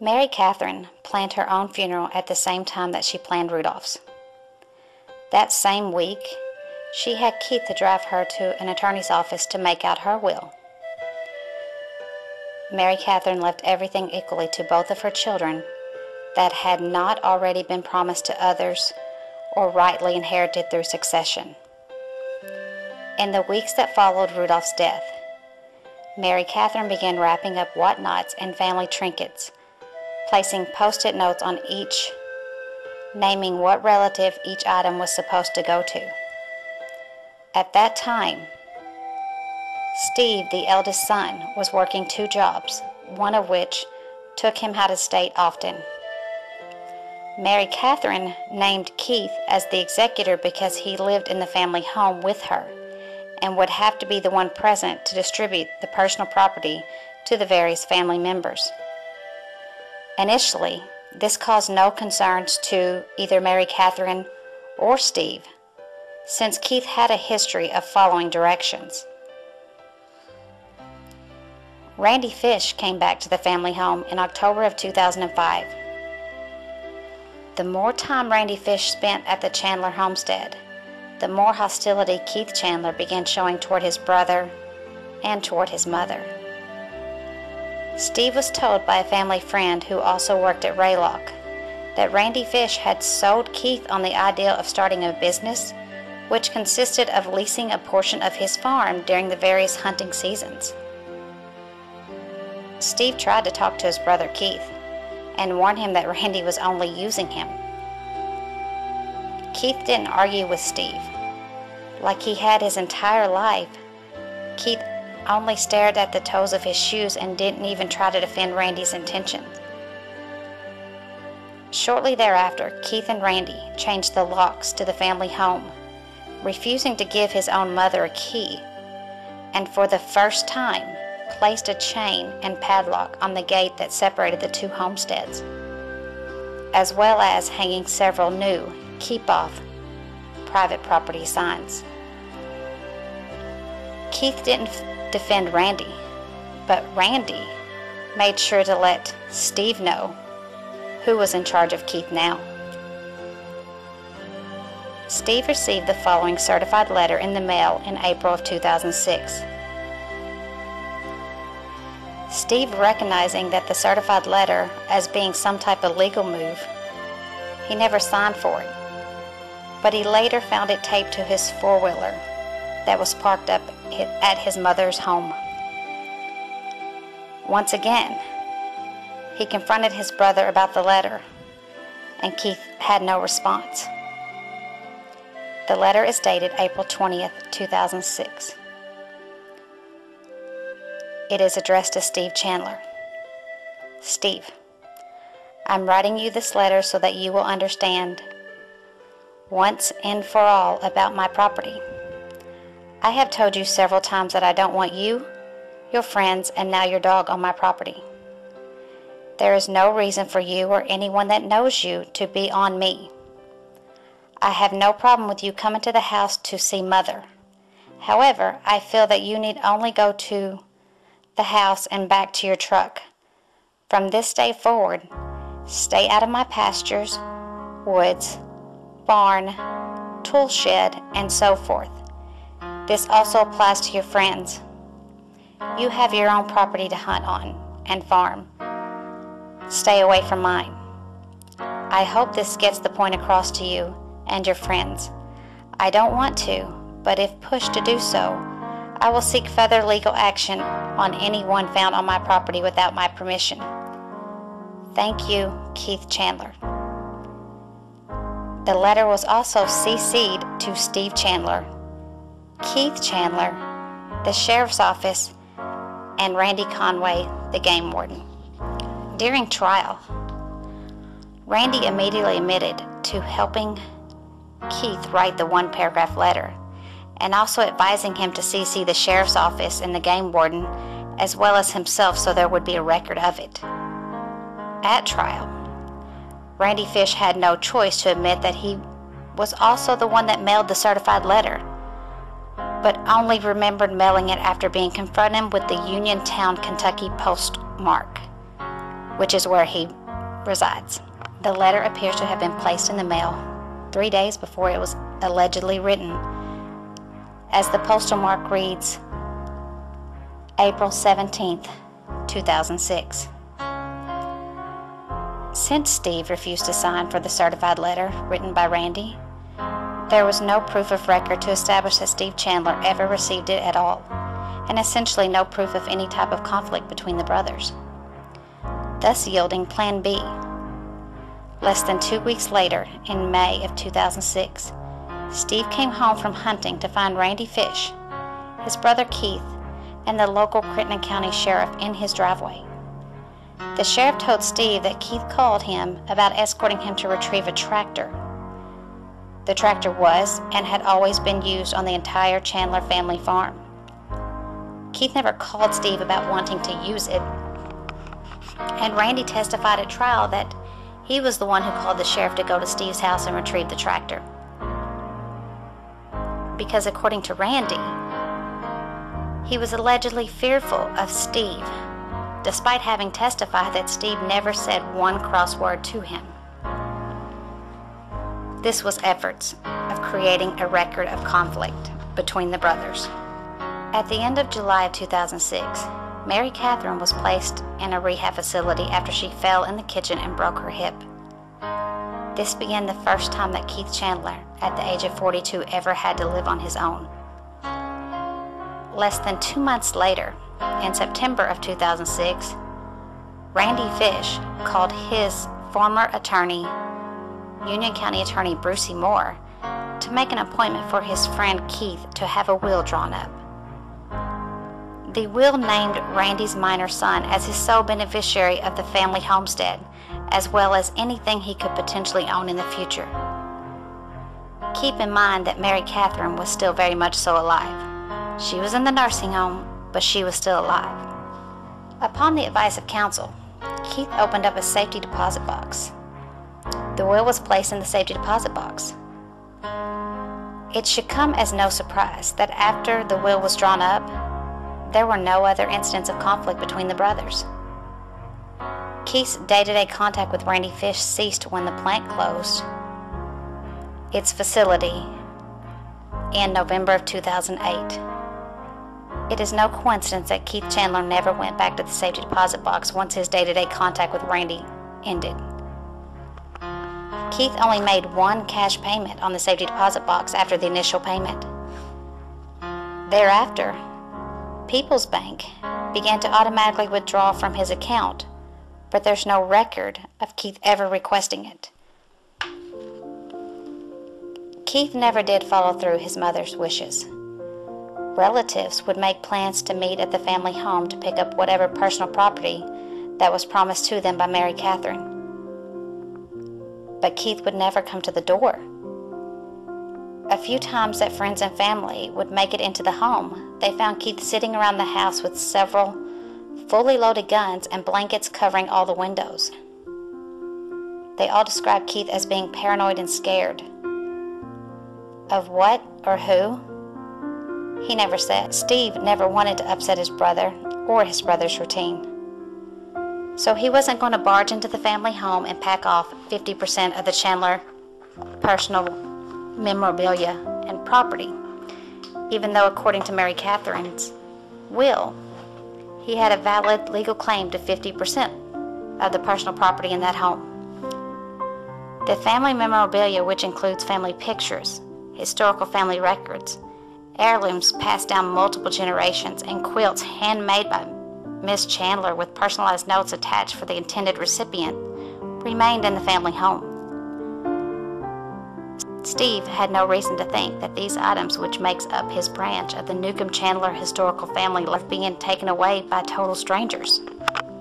Mary Catherine planned her own funeral at the same time that she planned Rudolph's. That same week, she had Keith to drive her to an attorney's office to make out her will. Mary Catherine left everything equally to both of her children that had not already been promised to others or rightly inherited through succession. In the weeks that followed Rudolph's death, Mary Catherine began wrapping up whatnots and family trinkets, placing post-it notes on each, naming what relative each item was supposed to go to. At that time, Steve, the eldest son, was working 2 jobs, one of which took him out of state often. Mary Catherine named Keith as the executor because he lived in the family home with her and would have to be the one present to distribute the personal property to the various family members. Initially, this caused no concerns to either Mary Catherine or Steve, since Keith had a history of following directions. Randy Fish came back to the family home in October of 2005. The more time Randy Fish spent at the Chandler homestead, the more hostility Keith Chandler began showing toward his brother and toward his mother. Steve was told by a family friend who also worked at Remark that Randy Fish had sold Keith on the idea of starting a business which consisted of leasing a portion of his farm during the various hunting seasons. Steve tried to talk to his brother Keith and warn him that Randy was only using him. Keith didn't argue with Steve. Like he had his entire life, Keith only stared at the toes of his shoes and didn't even try to defend Randy's intentions. Shortly thereafter, Keith and Randy changed the locks to the family home, refusing to give his own mother a key, and for the first time placed a chain and padlock on the gate that separated the 2 homesteads, as well as hanging several new keep-off private property signs. Keith didn't defend Randy, but Randy made sure to let Steve know who was in charge of Keith now. Steve received the following certified letter in the mail in April of 2006. Steve, recognizing that the certified letter as being some type of legal move, he never signed for it, but he later found it taped to his 4-wheeler that was parked up at his mother's home. Once again, he confronted his brother about the letter, and Keith had no response. The letter is dated April 20th, 2006. It is addressed to Steve Chandler. Steve, I'm writing you this letter so that you will understand once and for all about my property. I have told you several times that I don't want you, your friends, and now your dog on my property. There is no reason for you or anyone that knows you to be on me. I have no problem with you coming to the house to see Mother. However, I feel that you need only go to the house and back to your truck. From this day forward, stay out of my pastures, woods, barn, tool shed, and so forth. This also applies to your friends. You have your own property to hunt on and farm. Stay away from mine. I hope this gets the point across to you and your friends. I don't want to, but if pushed to do so, I will seek further legal action on anyone found on my property without my permission. Thank you, Keith Chandler. The letter was also CC'd to Steve Chandler, Keith Chandler, the Sheriff's Office, and Randy Conway, the Game Warden. During trial, Randy immediately admitted to helping Keith write the 1-paragraph letter, and also advising him to CC the Sheriff's Office and the Game Warden, as well as himself, so there would be a record of it. At trial, Randy Fish had no choice to admit that he was also the one that mailed the certified letter, but only remembered mailing it after being confronted with the Uniontown, Kentucky postmark, which is where he resides. The letter appears to have been placed in the mail 3 days before it was allegedly written, as the postal mark reads April 17th, 2006. Since Steve refused to sign for the certified letter written by Randy, there was no proof of record to establish that Steve Chandler ever received it at all, and essentially no proof of any type of conflict between the brothers, thus yielding Plan B. Less than 2 weeks later, in May of 2006, Steve came home from hunting to find Randy Fish, his brother Keith, and the local Crittenden County Sheriff in his driveway. The sheriff told Steve that Keith called him about escorting him to retrieve a tractor. The tractor was and had always been used on the entire Chandler family farm. Keith never called Steve about wanting to use it, and Randy testified at trial that he was the one who called the sheriff to go to Steve's house and retrieve the tractor. Because according to Randy, he was allegedly fearful of Steve, despite having testified that Steve never said one cross word to him. This was efforts of creating a record of conflict between the brothers. At the end of July of 2006, Mary Catherine was placed in a rehab facility after she fell in the kitchen and broke her hip. This began the first time that Keith Chandler, at the age of 42, ever had to live on his own. Less than 2 months later, in September of 2006, Randy Fish called his former attorney, Union County Attorney Brucey Moore, to make an appointment for his friend Keith to have a will drawn up. The will named Randy's minor son as his sole beneficiary of the family homestead, as well as anything he could potentially own in the future. Keep in mind that Mary Catherine was still very much so alive. She was in the nursing home, but she was still alive. Upon the advice of counsel, Keith opened up a safety deposit box. The will was placed in the safety deposit box. It should come as no surprise that after the will was drawn up, there were no other incidents of conflict between the brothers. Keith's day-to-day contact with Randy Fish ceased when the plant closed its facility in November of 2008. It is no coincidence that Keith Chandler never went back to the safety deposit box once his day-to-day contact with Randy ended. Keith only made one cash payment on the safety deposit box after the initial payment. Thereafter, People's Bank began to automatically withdraw from his account, but there's no record of Keith ever requesting it. Keith never did follow through his mother's wishes. Relatives would make plans to meet at the family home to pick up whatever personal property that was promised to them by Mary Catherine. But Keith would never come to the door. A few times that friends and family would make it into the home, they found Keith sitting around the house with several fully loaded guns and blankets covering all the windows. They all described Keith as being paranoid and scared. Of what or who? He never said. Steve never wanted to upset his brother or his brother's routine. So he wasn't going to barge into the family home and pack off 50% of the Chandler personal memorabilia and property, even though according to Mary Catherine's will, he had a valid legal claim to 50% of the personal property in that home. The family memorabilia, which includes family pictures, historical family records, heirlooms passed down multiple generations, and quilts handmade by Miss Chandler with personalized notes attached for the intended recipient, remained in the family home. Steve had no reason to think that these items, which makes up his branch of the Newcomb Chandler historical family, left being taken away by total strangers.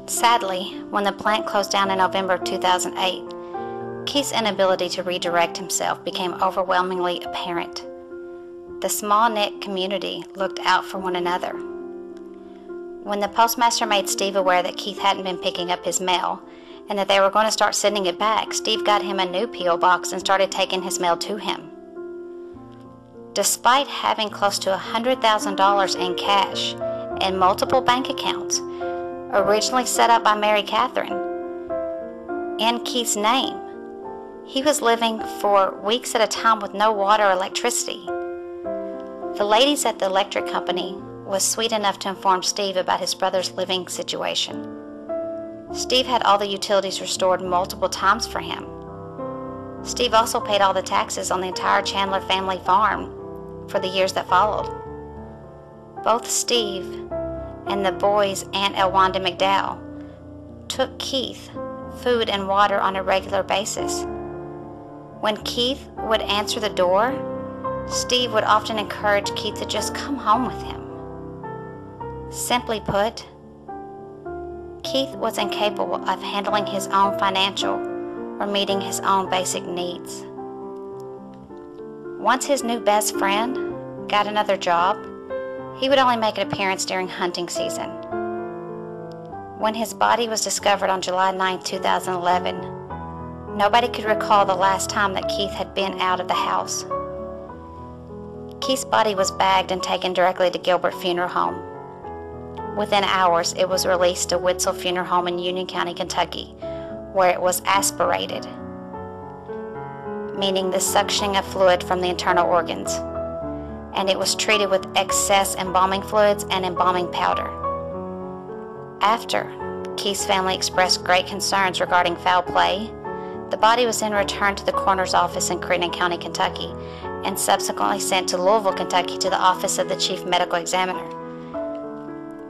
Sadly, when the plant closed down in November of 2008, Keith's inability to redirect himself became overwhelmingly apparent. The small-knit community looked out for one another. When the postmaster made Steve aware that Keith hadn't been picking up his mail and that they were going to start sending it back, Steve got him a new P.O. box and started taking his mail to him. Despite having close to $100,000 in cash and multiple bank accounts originally set up by Mary Catherine, in Keith's name. He was living for weeks at a time with no water or electricity. The ladies at the electric company was sweet enough to inform Steve about his brother's living situation. Steve had all the utilities restored multiple times for him. Steve also paid all the taxes on the entire Chandler family farm for the years that followed. Both Steve and the boys' Aunt Elwanda McDowell took Keith food and water on a regular basis. When Keith would answer the door, Steve would often encourage Keith to just come home with him. Simply put, Keith was incapable of handling his own financial or meeting his own basic needs. Once his new best friend got another job, he would only make an appearance during hunting season. When his body was discovered on July 9, 2011, nobody could recall the last time that Keith had been out of the house. Keith's body was bagged and taken directly to Gilbert Funeral Home. Within hours, it was released to Witzel Funeral Home in Union County, Kentucky, where it was aspirated, meaning the suctioning of fluid from the internal organs, and it was treated with excess embalming fluids and embalming powder. After Keith's family expressed great concerns regarding foul play, the body was then returned to the coroner's office in Crittenden County, Kentucky, and subsequently sent to Louisville, Kentucky to the office of the chief medical examiner.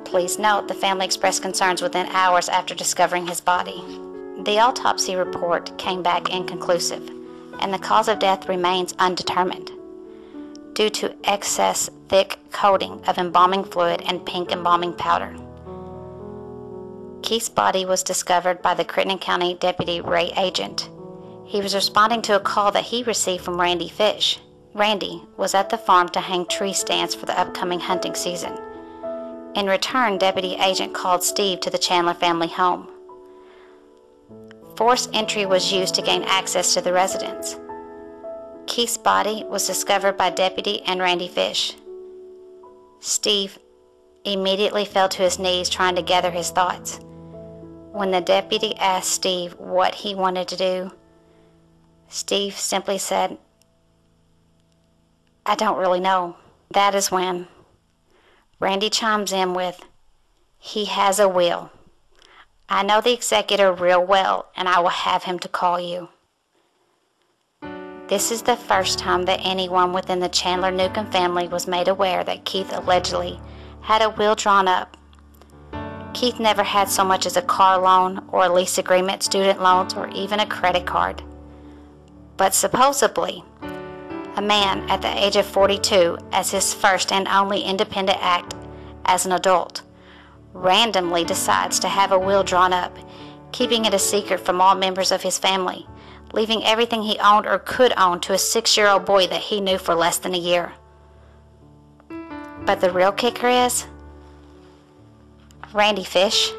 Please note, the family expressed concerns within hours after discovering his body. The autopsy report came back inconclusive, and the cause of death remains undetermined due to excess thick coating of embalming fluid and pink embalming powder. Keith's body was discovered by the Crittenden County Deputy Ray Agent. He was responding to a call that he received from Randy Fish. Randy was at the farm to hang tree stands for the upcoming hunting season. In return, Deputy Agent called Steve to the Chandler family home. Forced entry was used to gain access to the residence. Keith's body was discovered by Deputy and Randy Fish. Steve immediately fell to his knees trying to gather his thoughts. When the deputy asked Steve what he wanted to do, Steve simply said, "I don't really know." That is when Randy chimes in with, "He has a will. I know the executor real well, and I will have him to call you." This is the first time that anyone within the Chandler Newcomb family was made aware that Keith allegedly had a will drawn up. Keith never had so much as a car loan or a lease agreement, student loans, or even a credit card. But supposedly, a man at the age of 42, as his first and only independent act as an adult, randomly decides to have a will drawn up, keeping it a secret from all members of his family, leaving everything he owned or could own to a 6-year-old boy that he knew for less than a year. But the real kicker is, Randy Fish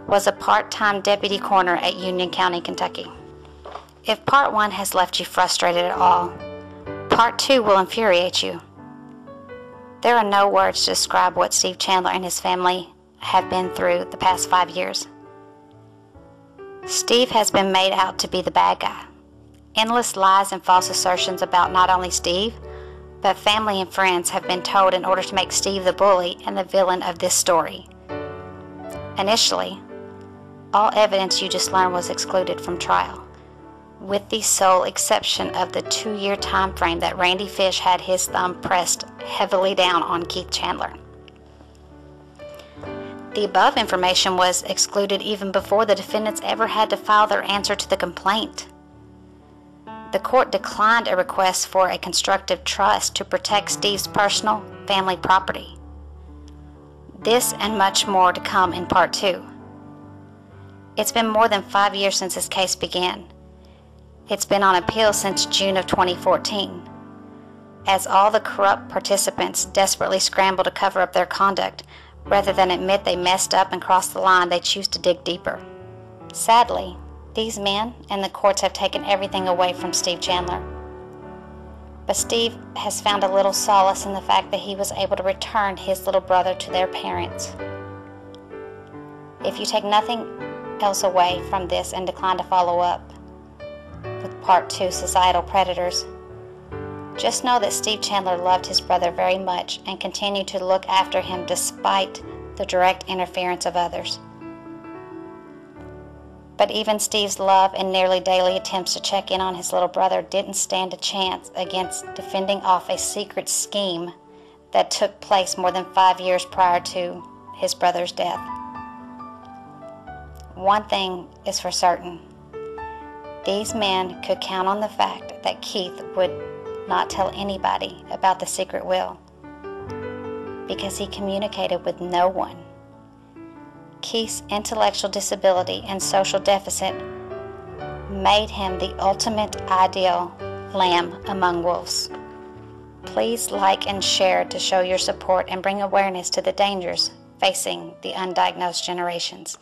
was a part-time deputy coroner at Union County, Kentucky. If part 1 has left you frustrated at all, part 2 will infuriate you. There are no words to describe what Steve Chandler and his family have been through the past 5 years. Steve has been made out to be the bad guy. Endless lies and false assertions about not only Steve, but family and friends have been told in order to make Steve the bully and the villain of this story. Initially, all evidence you just learned was excluded from trial, with the sole exception of the 2-year time frame that Randy Fish had his thumb pressed heavily down on Keith Chandler. The above information was excluded even before the defendants ever had to file their answer to the complaint. The court declined a request for a constructive trust to protect Steve's personal family property. This and much more to come in part 2. It's been more than 5 years since this case began. It's been on appeal since June of 2014. As all the corrupt participants desperately scramble to cover up their conduct, rather than admit they messed up and crossed the line, they choose to dig deeper. Sadly, these men and the courts have taken everything away from Steve Chandler. But Steve has found a little solace in the fact that he was able to return his little brother to their parents. If you take nothing else away from this and declined to follow up with Part 2, Societal Predators. Just know that Steve Chandler loved his brother very much and continued to look after him despite the direct interference of others. But even Steve's love and nearly daily attempts to check in on his little brother didn't stand a chance against defending off a secret scheme that took place more than 5 years prior to his brother's death. One thing is for certain. These men could count on the fact that Keith would not tell anybody about the secret will because he communicated with no one. Keith's intellectual disability and social deficit made him the ultimate ideal lamb among wolves. Please like and share to show your support and bring awareness to the dangers facing the undiagnosed generations.